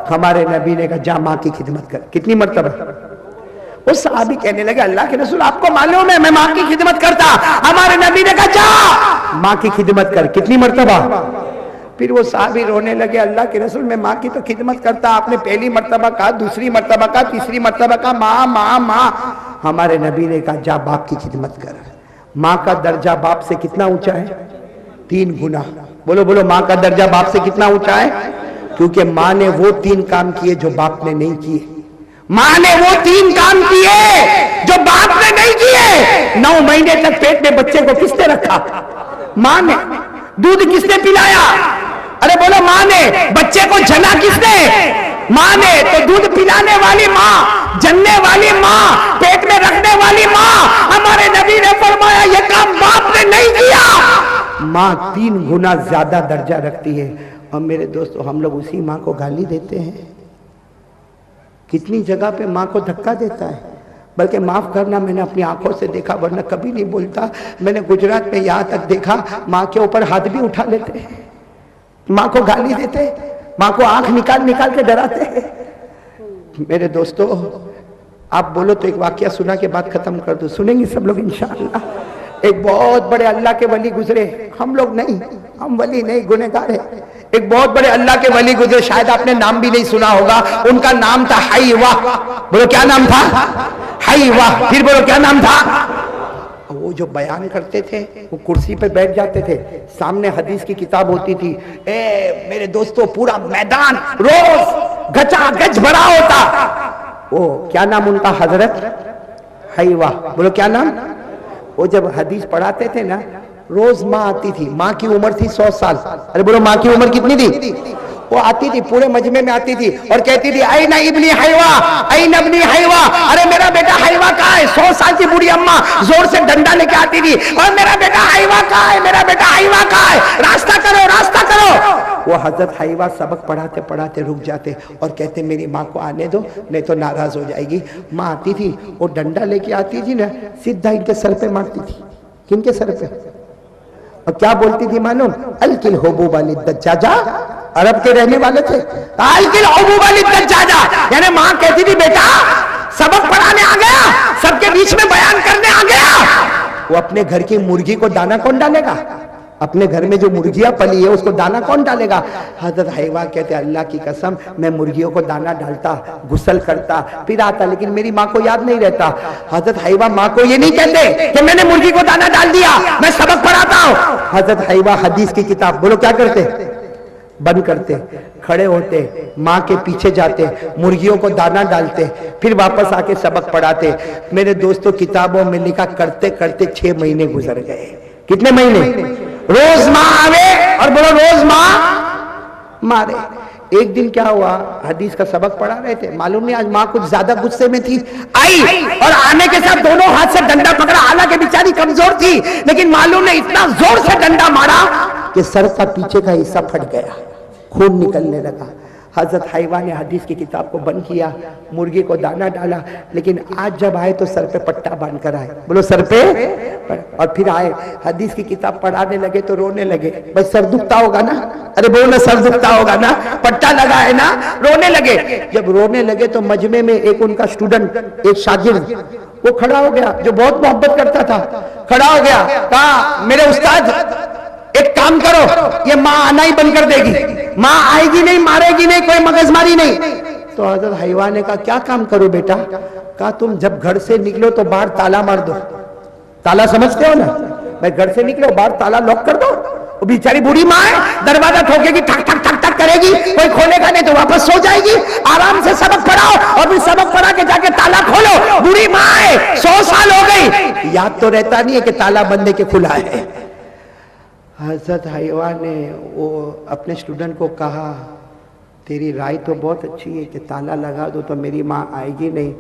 S2: हमारे नबी ने कहा जा माँ की खिदमत कर। कितनी मर्तबा? वो साहबी कहने लगे अल्लाह के रसूल आपको मालूम है मैं माँ की खिदमत करता। हमारे नबी ने कहा जा माँ की खिदमत कर। कितनी मर्तबा? फिर वो साहबी रोने लगे अल्लाह के रसूल मैं माँ की तो खिदमत करता, आपने पहली मर्तबा कहा, दूसरी मर्तबा कहा, तीसरी मर्तबा कहा माँ माँ माँ। हमारे नबी ने कहा जा बाप की खिदमत कर। माँ का दर्जा बाप से कितना ऊंचा है? 3 गुना। बोलो बोलो, माँ का दर्जा बाप से कितना ऊंचा है? क्योंकि माँ ने वो 3 काम किए जो बाप ने नहीं किए। माँ ने वो 3 काम किए जो बाप ने नहीं किए। 9 महीने तक पेट में बच्चे को किसने रखा? माँ ने। दूध किसने पिलाया? अरे बोलो, माँ ने। बच्चे को जना किसने? माँ ने। तो दूध पिलाने वाली माँ, जनने वाली माँ, पेट में रखने वाली माँ, हमारे नबी ने फरमाया ये काम बाप ने नहीं किया। माँ 3 गुना ज्यादा दर्जा रखती है। और मेरे दोस्तों, हम लोग उसी माँ को गाली देते हैं। कितनी जगह पे माँ को धक्का देता है। बल्कि माफ करना, मैंने अपनी आंखों से देखा, वरना कभी नहीं बोलता। मैंने गुजरात में यहां तक देखा माँ के ऊपर हाथ भी उठा लेते हैं, माँ को गाली देते, माँ को आंख निकाल निकाल के डराते हैं। मेरे दोस्तों, आप बोलो तो एक वाकया सुना के बाद खत्म कर दो। सुनेंगे सब लोग इंशाअल्लाह। एक बहुत बड़े अल्लाह के वली गुजरे, हम लोग नहीं, हम वली नहीं, गुनहगार है। एक बहुत बड़े अल्लाह के वली गुजरे, शायद आपने नाम भी नहीं सुना होगा। उनका नाम था हाईवा। बोलो क्या नाम था? हाईवा। फिर बोलो क्या नाम था? वो जो बयान करते थे वो कुर्सी पे बैठ जाते थे, सामने हदीस की किताब होती थी। मेरे दोस्तों, पूरा मैदान रोज गचा गच भरा होता। वो क्या नाम उनका? हजरत हाईवा। बोलो क्या नाम? वो जब हदीस पढ़ाते थे ना, रोज माँ आती थी। माँ की उम्र थी 100 साल। अरे बोलो, माँ की उम्र कितनी थी? वो आती थी, पूरे मजमे में आती थी और कहती थी आई ना इब्नी हाईवा, आई नबनी हाईवा। अरे मेरा बेटा हाईवा कहाँ है? 100 साल की बूढ़ी अम्मा जोर से डंडा लेके आती थी, और मेरा बेटा हाईवा कहाँ है? मेरा बेटा हाईवा कहाँ है? रास्ता करो, रास्ता करो। वो हजरत हाईवा सबक पढ़ाते पढ़ाते रुक जाते और कहते मेरी माँ को आने दो, नहीं तो नाराज हो जाएगी। माँ आती थी, वो डंडा लेके आती थी ना, सीधा इनके सर पे मारती थी। किनके सर पे? और क्या बोलती थी मालूम? अलकिल होबू वाली दज्जाजा। अरब के रहने वाले थे। अलकिल होबू वाली दज्जाजा, यानी माँ कहती थी बेटा सबक पढ़ाने आ गया, सबके बीच में बयान करने आ गया। वो अपने घर की मुर्गी को दाना कौन डालेगा? अपने घर में जो मुर्गियां पली है उसको दाना कौन डालेगा? हजरत हाईवा कहते अल्लाह की कसम, मैं मुर्गियों को दाना डालता, गुस्ल करता, फिर आता, लेकिन मेरी माँ को याद नहीं रहता। हजरत हाईवा माँ को ये नहीं कहते कि मैंने मुर्गी को दाना डाल दिया, मैं सबक पढ़ाता हूँ। हजरत हाईवा हदीस की किताब, बोलो क्या करते? बंद करते, खड़े होते, माँ के पीछे जाते, मुर्गियों को दाना डालते, फिर वापस आके सबक पढ़ाते। मेरे दोस्तों, किताबों में लिखा करते करते 6 महीने गुजर गए। कितने महीने? रोज माँ आवे और बोलो रोज माँ मारे। एक दिन क्या हुआ, हदीस का सबक पढ़ा रहे थे, मालूम नहीं आज माँ कुछ ज्यादा गुस्से में थी, आई और आने के साथ दोनों हाथ से डंडा पकड़ा। हालांकि बेचारी कमजोर थी, लेकिन मालूम ने इतना जोर से डंडा मारा कि सर का पीछे का हिस्सा फट गया, खून निकलने लगा। हजरत हयवा ने हदीस की किताब को बंद किया, मुर्गी को दाना डाला, लेकिन आज जब आए तो सर पे पट्टा बांध कर आए। बोलो सर पे। और फिर आए, हदीस की किताब पढ़ाने लगे तो रोने लगे। भाई सर दुखता होगा ना, अरे बोलो ना सर दुखता होगा ना, पट्टा लगा है ना, रोने लगे। जब रोने लगे तो मजमे में एक उनका स्टूडेंट, एक शागिर्द, वो खड़ा हो गया, जो बहुत मोहब्बत करता था, खड़ा हो गया, कहा मेरे उस्ताद एक काम करो, ये माँ आना ही बंद कर देगी, माँ आएगी नहीं, मारेगी नहीं, कोई मगजमारी नहीं। तो हजरत हयवा ने कहा क्या काम करो बेटा? कहा तुम जब घर से निकलो तो बाहर ताला मार दो। ताला समझते हो ना, भाई घर से निकलो बाहर ताला लॉक कर दो। वो बेचारी बूढ़ी माँ है, दरवाजा ठोकेगी, ठक ठक ठक ठक करेगी, कोई खोलेगा नहीं तो वापस सो जाएगी। आराम से सबक पढ़ाओ और फिर सबक पढ़ा के जाके ताला खोलो। बूढ़ी माँ है, 100 साल हो गई, याद तो रहता नहीं है कि ताला बंदे के खुला है। हजरत हयवा ने वो अपने स्टूडेंट को कहा तेरी राय तो बहुत अच्छी है कि ताला लगा दो तो मेरी माँ आएगी नहीं,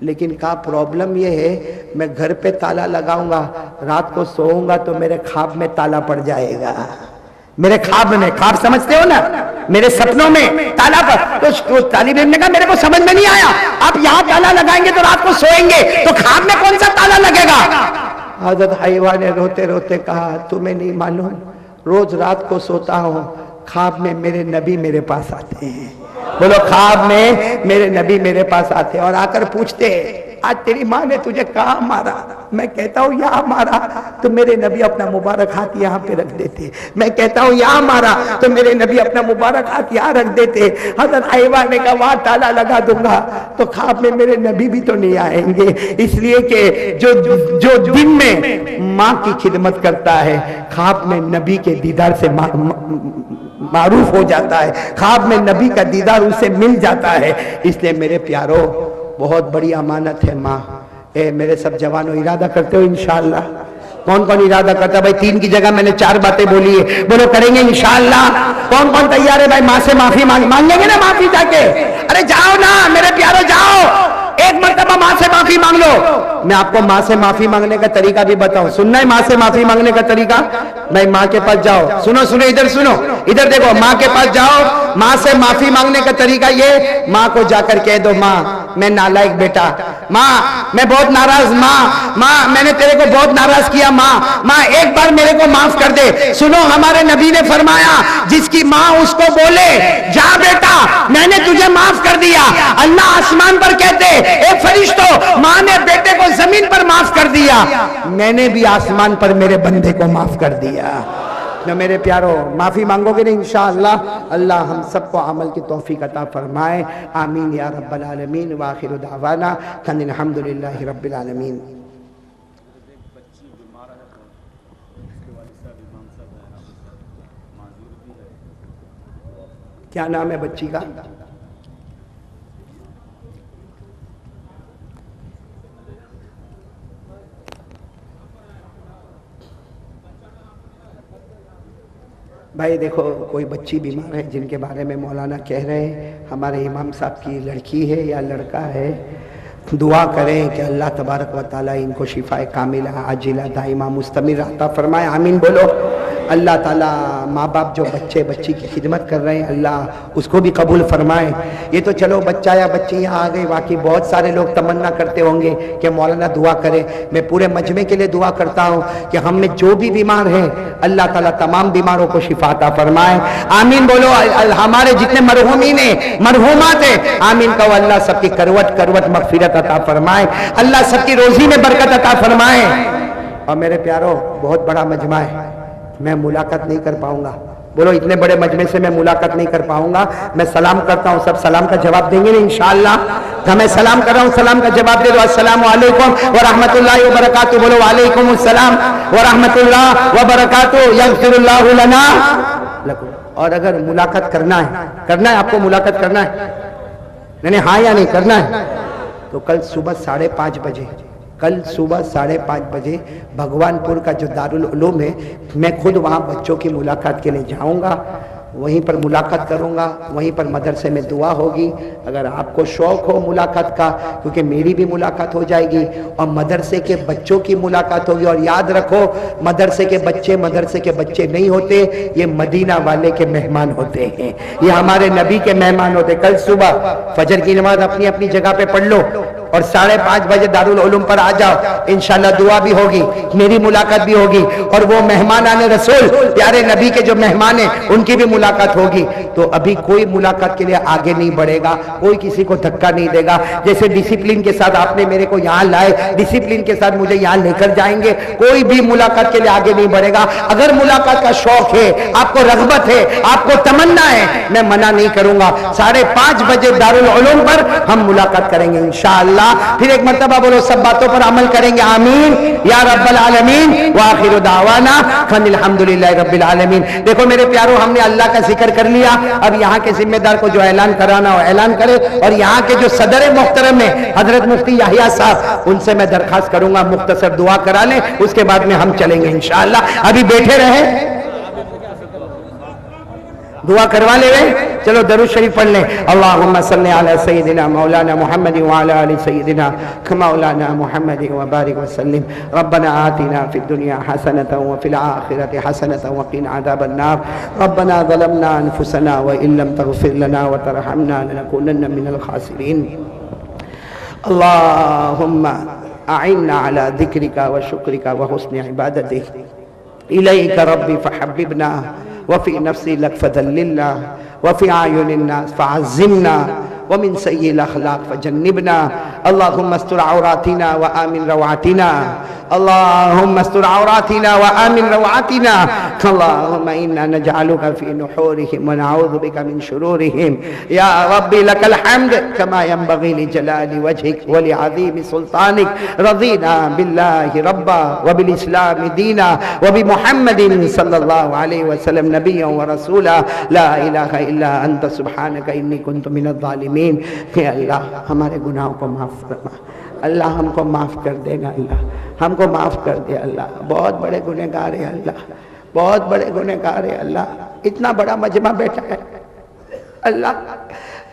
S2: लेकिन का प्रॉब्लम ये है मैं घर पे ताला लगाऊंगा, रात को सोऊंगा तो मेरे ख्वाब में ताला पड़ जाएगा। मेरे ख्वाब में, ख्वाब समझते हो ना, मेरे सपनों में ताला पर। तो तालिब इल्म ने कहा मेरे को समझ में नहीं आया, आप यहाँ ताला लगाएंगे तो रात को सोएंगे, तो ख्वाब में कौन सा ताला लगेगा? हजरत हयवा ने रोते रोते कहा तुम्हें नहीं मालूम, रोज रात को सोता हूँ, ख्वाब में मेरे नबी मेरे पास आते हैं। बोलो ख्वाब में मेरे नबी मेरे पास आते हैं और आकर पूछते हैं आज तेरी माँ ने तुझे कहाँ मारा? मैं कहता हूँ यहाँ मारा, तो मेरे नबी अपना मुबारक हाथ यहाँ पे रख देते। मैं कहता हूँ यहाँ मारा, तो मेरे नबी अपना मुबारक हाथ यहाँ रख देते। हजरत हयवा ने कहा वहाँ ताला लगा दूंगा तो ख्वाब में मेरे नबी भी तो नहीं आएंगे, इसलिए कि जो दिन में माँ की खिदमत करता है ख्वाब में नबी के दीदार से मारूफ हो जाता है, ख्वाब में नबी का दीदार उसे मिल जाता है। इसलिए मेरे प्यारो बहुत बड़ी अमानत है माँ। ए मेरे सब जवानों इरादा करते हो इंशाअल्लाह? कौन कौन इरादा करता है? भाई 3 की जगह मैंने 4 बातें बोली है, बोलो करेंगे इंशाअल्लाह। कौन कौन तैयार है भाई माँ से माफी मांगेंगे ना माफी जाके? अरे जाओ ना मेरे प्यारो, जाओ एक मर्तबा माँ से माफी मांग लो। मैं आपको माँ से माफी मांगने का तरीका भी बताऊं, सुनना है माँ से माफी मांगने का तरीका? भाई माँ के पास जाओ, सुनो सुनो इधर सुनो, इधर देखो, माँ के पास जाओ, माँ से माफी मांगने का तरीका ये, माँ को जाकर कह दो माँ मैं नालायक बेटा, माँ मैं बहुत नाराज, माँ मैंने तेरे को बहुत नाराज किया, माँ एक बार मेरे को माफ कर दे। सुनो हमारे नबी ने फरमाया जिसकी माँ उसको बोले जा बेटा मैंने तुझे माफ कर दिया, अल्लाह आसमान पर कहते ए फरिश्तों माँ ने बेटे को जमीन पर माफ कर दिया, मैंने भी आसमान पर मेरे बंदे को माफ कर दिया। तो मेरे प्यारो माफी मांगोगे ना इंशाअल्लाह, अल्लाह हम सबको अमल की तौफीक अता फरमाए। आमीन या रब्बल आलमीन। व आखिरु दावाना अनिल हम्दुलिल्लाहि रब्बिल आलमीन। क्या नाम है बच्ची का? भाई देखो कोई बच्ची बीमार है जिनके बारे में मौलाना कह रहे हैं हमारे इमाम साहब की लड़की है या लड़का है, दुआ करें कि अल्लाह तबारक व ताला इनको शिफाए कामिला आजिला दाइमा मुस्तमिर अता फरमाए। आमीन बोलो। अल्लाह ताला माँ बाप जो बच्ची की खिदमत कर रहे हैं अल्लाह उसको भी कबूल फरमाए। ये तो चलो बच्चा या बच्ची यहाँ आ गई, बाकी बहुत सारे लोग तमन्ना करते होंगे कि मौलाना दुआ करे। मैं पूरे मजमे के लिए दुआ करता हूँ कि हम में जो भी बीमार हैं अल्लाह ताला तमाम बीमारों को शिफा अता फरमाए। आमीन बोलो। हमारे जितने मरहूमीन हैं मरहूमात हैं आमीन कहो, अल्लाह सबकी करवट मगफिरत अता फरमाए, अल्लाह सबकी रोजी में बरकत अता फरमाए। और मेरे प्यारो बहुत बड़ा मजमा है, मैं मुलाकात नहीं कर पाऊंगा, बोलो इतने बड़े मजमे से मैं मुलाकात नहीं कर पाऊंगा। मैं सलाम करता हूँ, सब सलाम का जवाब देंगे ना इंशाअल्लाह? तो मैं सलाम कर रहा हूँ, सलाम का जवाब दे दो। अस्सलामु अलैकुम व रहमतुल्लाहि व बरकातुहू। बोलो वालेकुम अस्सलाम व रहमतुल्लाहि व बरकातुहू। यगफिरुल्लाहु लना लकुम। और अगर मुलाकात करना है आपको मुलाकात करना है, नहीं हाँ या नहीं करना है, तो कल सुबह 5:30 बजे, कल सुबह 5:30 बजे भगवानपुर का जो दारुल उलूम है मैं खुद वहाँ बच्चों की मुलाकात के लिए जाऊँगा।
S1: वहीं पर मुलाकात करूंगा, वहीं पर मदरसे में दुआ होगी। अगर आपको शौक हो मुलाकात का, क्योंकि मेरी भी मुलाकात हो जाएगी और मदरसे के बच्चों की मुलाकात होगी। और याद रखो, मदरसे के बच्चे नहीं होते, ये मदीना वाले के मेहमान होते हैं, ये हमारे नबी के मेहमान होते। कल सुबह फजर की नमाज अपनी अपनी जगह पे पढ़ लो और 5:30 बजे दारुल उलूम पर आ जाओ। इंशाल्लाह दुआ भी होगी, मेरी मुलाकात भी होगी और वो मेहमान आने रसूल प्यारे नबी के जो मेहमान हैं उनकी भी मुलाकात होगी। तो अभी कोई मुलाकात के लिए आगे नहीं बढ़ेगा, कोई किसी को धक्का नहीं देगा। जैसे डिसिप्लिन के साथ आपने मेरे को यहाँ लाए, डिसिप्लिन के साथ मुझे यहाँ लेकर जाएंगे। कोई भी मुलाकात के लिए आगे नहीं बढ़ेगा। अगर मुलाकात का शौक है, आपको रगबत है, आपको तमन्ना है, मैं मना नहीं करूंगा। 5:30 बजे दारुल उलूम पर हम मुलाकात करेंगे इंशाअल्लाह। फिर एक मर्तबा बोलो, सब बातों पर अमल करेंगे, आमीन या रब्बल आलमीन। व आखिरु दावाना अनिल हम्दुलिल्लाहि रब्बिल आलमीन। देखो मेरे प्यारों, हमने अल्लाह का जिक्र कर लिया। अब यहाँ के जिम्मेदार को जो ऐलान कराना हो ऐलान करे। और यहाँ के जो सदर मोहतरम है हजरत मुफ्ती याहिया साहब, उनसे मैं दरखास्त करूंगा मुख्तसर दुआ करा लें, उसके बाद में हम चलेंगे इंशाअल्लाह। अभी बैठे रहे, दुआ करवा ले। चलो दरूद शरीफ पढ़ लें। अल्लाहुम्मा सल्ली अला सय्यिदिना मौलाना मुहम्मद व अला आलि सय्यिदिना मौलाना मुहम्मद व बारिक वसल्लिम। रब्बना आतिना फिद दुनिया हसनतन व फिल आखिरति हसनतन व क़िना अज़ाबन नार। रब्बना ज़लमना अनफुसना व इन लम तग़फिर लना व तरहमना लनकूनन्ना मिनल खासिरीन। अल्लाहुम्मा अइन्ना अला ज़िक्रिका व शुक्रिका व हुस्नि इबादतिक। इलैका रब्बी फहब्बिबना वफ़ी नफ्सी लक फ़ज़ल्लिल्ना वफ़ी आयुनिन नास फ़अज़्ज़िमना वमिन सय्यिल अख़लाक़ फ़जन्निबना। अल्लाहुम्मा अस्तर औरातिना व आमिन रवातिना। अल्लाहुम्मा अस्तर औरातिना व आमिन रवातिना। अल्लाहुम्मा इन्ना नजअलुका फ़ी नुहूरिहिम व नऊज़ु बिका मिन शुरूरिहिम। या रब्बी लकल हम्द कमा यंबग़ी लिजलालि वजहिक व लिअज़ीमि सुल्तानिक। रज़ीना बिल्लाहि रब्बा व बिल इस्लामि दीना व बि मुहम्मदिन सल्लल्लाहु अलैहि वसल्लम नबिय्यन व रसूला। ला इलाहा इल्ला अंत सुब्हानका इन्नी कुन्तु मिनज़ ज़ालिमीन। हे अल्लाह, हमारे गुनाहों को माफ़ फरमा। अल्लाह हमको माफ़ कर देना, अल्लाह हमको माफ़ कर दे। अल्लाह बहुत बड़े गुनहगार है, अल्लाह बहुत बड़े गुनहगार है। अल्लाह इतना बड़ा मजमा बैठा है, अल्लाह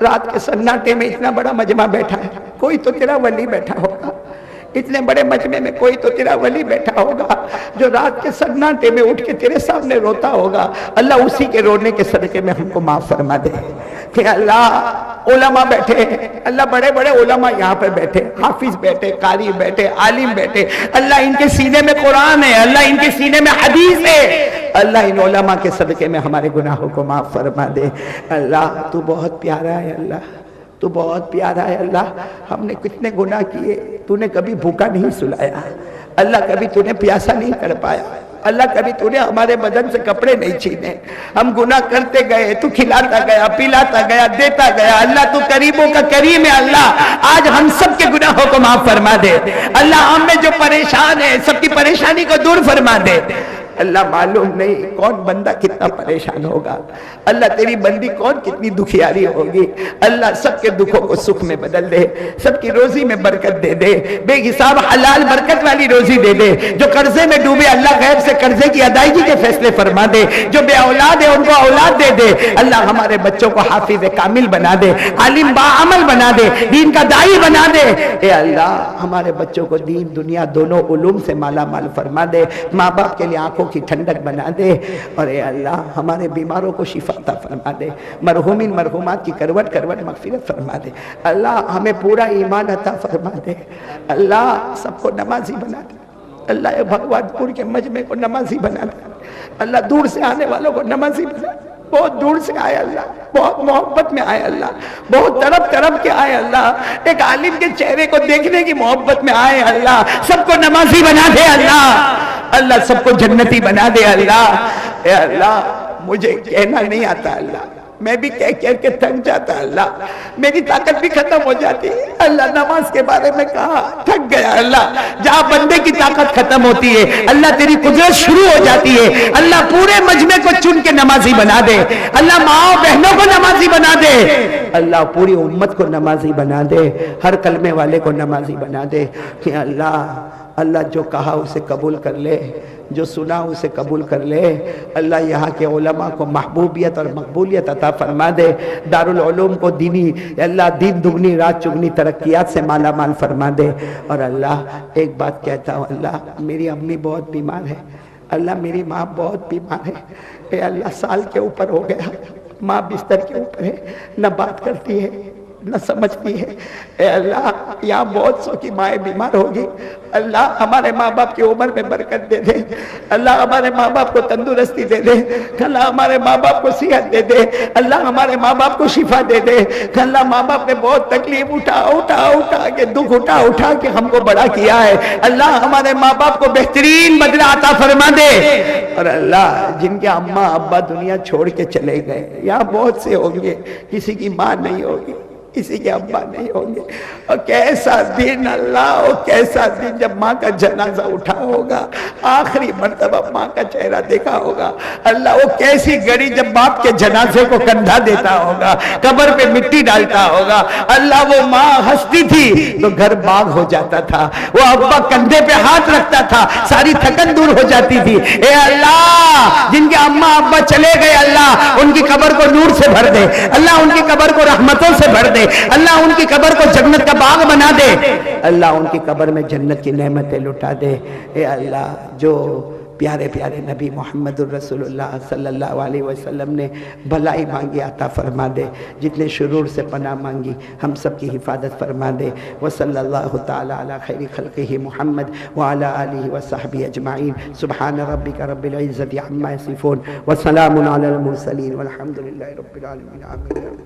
S1: रात के सन्नाटे में इतना बड़ा मजमा बैठा है, कोई तो तेरा वली बैठा होगा। इतने बड़े मजमे में कोई तो तेरा वली बैठा होगा जो रात के सन्नाटे में उठ के तेरे सामने रोता होगा। अल्लाह उसी के रोने के सदके में हमको माफ फरमा दे। कि अल्लाह उलमा बैठे, अल्लाह बड़े बड़े उलमा यहाँ पे बैठे, हाफिज बैठे, कारी बैठे, आलिम बैठे। अल्लाह इनके सीने में कुरान है, अल्लाह इनके सीने में हदीस है। अल्लाह इन उलमा के सदके में हमारे गुनाहों को माफ फरमा दे। अल्लाह तू बहुत प्यारा है, अल्लाह तू बहुत प्यारा है। अल्लाह हमने कितने गुनाह किए, तूने कभी भूखा नहीं सुलाया। अल्लाह कभी तूने प्यासा नहीं कर पाया। अल्लाह कभी तूने हमारे बदन से कपड़े नहीं छीने। हम गुनाह करते गए, तू खिलाता गया, पिलाता गया, देता गया। अल्लाह तू करीबों का करीम है। अल्लाह आज हम सब के गुनाहों को माफ फरमा दे। अल्लाह हम में जो परेशान है सबकी परेशानी को दूर फरमा दे। अल्लाह मालूम नहीं कौन बंदा कितना परेशान होगा, अल्लाह तेरी बंदी कौन कितनी दुखियारी होगी। अल्लाह सबके दुखों को सुख में बदल दे, सबकी रोजी में बरकत दे दे, बेहिसाब हलाल बरकत वाली रोजी दे दे। जो कर्जे में डूबे अल्लाह गैब से कर्जे की अदायगी के फैसले फरमा दे। जो बे औलाद है उनको औलाद दे दे। अल्लाह हमारे बच्चों को हाफिज कामिल बना दे, आलिम बाअमल बना दे, दीन का दाई बना दे। ए अल्लाह हमारे बच्चों को दीन दुनिया दोनों उलूम से माला माल फरमा दे। माँ बाप के लिए आंखों की ठंडक बना दे। और ए अल्लाह हमारे बीमारों को शिफा अता फरमा दे। मरहूमिन मरहूमात की करवट करवट मगफिरत फरमा दे। अल्लाह हमें पूरा ईमान अता फरमा दे। अल्लाह सबको नमाजी बना दे। अल्लाह भगवानपुर के मजमे को नमाजी बना दे। अल्लाह दूर से आने वालों को नमाजी बना दे। बहुत दूर से आए अल्लाह, बहुत मोहब्बत में आए अल्लाह, बहुत तरफ तरफ के आए अल्लाह, एक आलिम के चेहरे को देखने की मोहब्बत में आए अल्लाह। सबको नमाजी बना दे अल्लाह। अल्लाह सबको जन्नती बना दे अल्लाह। ए अल्लाह मुझे कहना नहीं आता अल्लाह, मैं भी कह कह के थक जाता अल्लाह, मेरी ताकत भी खत्म हो जाती है अल्लाह। नमाज के बारे में कहा थक गया अल्लाह। जहाँ बंदे की ताकत खत्म होती है अल्लाह तेरी कुदरत शुरू हो जाती है। अल्लाह पूरे मजमे को चुन के नमाजी बना दे। अल्लाह माओ बहनों को नमाजी बना दे। अल्लाह पूरी उम्मत को नमाजी बना दे। हर कलमे वाले को नमाजी बना दे। कि अल्लाह
S2: अल्लाह जो कहा उसे कबूल कर ले, जो सुना उसे कबूल कर ले। अल्लाह यहाँ के उलमा को महबूबियत और मकबूलियत अता फरमा दे। दारुल उलूम को दीनी अल्लाह दिन दुगनी रात चुगनी तरक्कियात से माला माल फरमा दे। और अल्लाह एक बात कहता हूँ, अल्लाह मेरी अम्मी बहुत बीमार है, अल्लाह मेरी माँ बहुत बीमार है। ए अल्लाह साल के ऊपर हो गया, माँ बिस्तर के ऊपर है, न बात करती है न समझती है। ए अल्लाह यहाँ बहुत सौ की माएँ बीमार होगी, अल्लाह हमारे माँ बाप की उम्र में बरकत दे दे। अल्लाह हमारे माँ बाप को तंदुरुस्ती दे दे। अल्लाह हमारे माँ बाप को सेहत दे दे। अल्लाह हमारे माँ बाप को शिफा दे दे। अल्लाह माँ बाप ने बहुत तकलीफ उठा के दुख उठा के हमको बड़ा किया है। अल्लाह हमारे माँ बाप को बेहतरीन बदला अता फरमा दे। और अल्लाह जिनके अम्मा अब्बा दुनिया छोड़ के चले गए, यहाँ बहुत से होंगे, किसी की माँ नहीं होगी, किसी के अब्बा नहीं होंगे। और कैसा दिन अल्लाह, और कैसा दिन जब माँ का जनाजा उठा होगा, आखिरी मर्तबा माँ का चेहरा देखा होगा। अल्लाह वो कैसी घड़ी जब बाप के जनाजे को कंधा देता होगा, कब्र पे मिट्टी डालता होगा। अल्लाह वो माँ हंसती थी तो घर बाग हो जाता था, वो अब्बा कंधे पे हाथ रखता था, सारी थकन दूर हो जाती थी। ए अल्लाह जिनके अम्मा अब्बा चले गए, अल्लाह उनकी कब्र को नूर से भर दे। अल्लाह उनकी कब्र को रहमतों से भर दे। अल्लाह उनकी कब्र को जन्नत का बाग बना दे। अल्लाह उनकी कब्र में जन्नत की नेमतें लुटा दे। ए अल्लाह जो प्यारे प्यारे नबी मोहम्मदुर रसूलुल्लाह सल्लल्लाहु अलैहि वसल्लम ने भलाई मांगी अता फरमा दे, जितने शुरूर से पनाह मांगी हम सब की हिफाजत फरमा दे। व सल्लल्लाहु ताला अला खैरि खल्क़िही मुहम्मद व अला आलिहि व सहबी अजमाइन। सुब्हान रब्बिका रब्बिल इज़्ज़ति अम्मा यसिफून व सलामुन अलल मुरसलीन वल्हम्दुलिल्लाहि रब्बिल आलमीन। आमीन।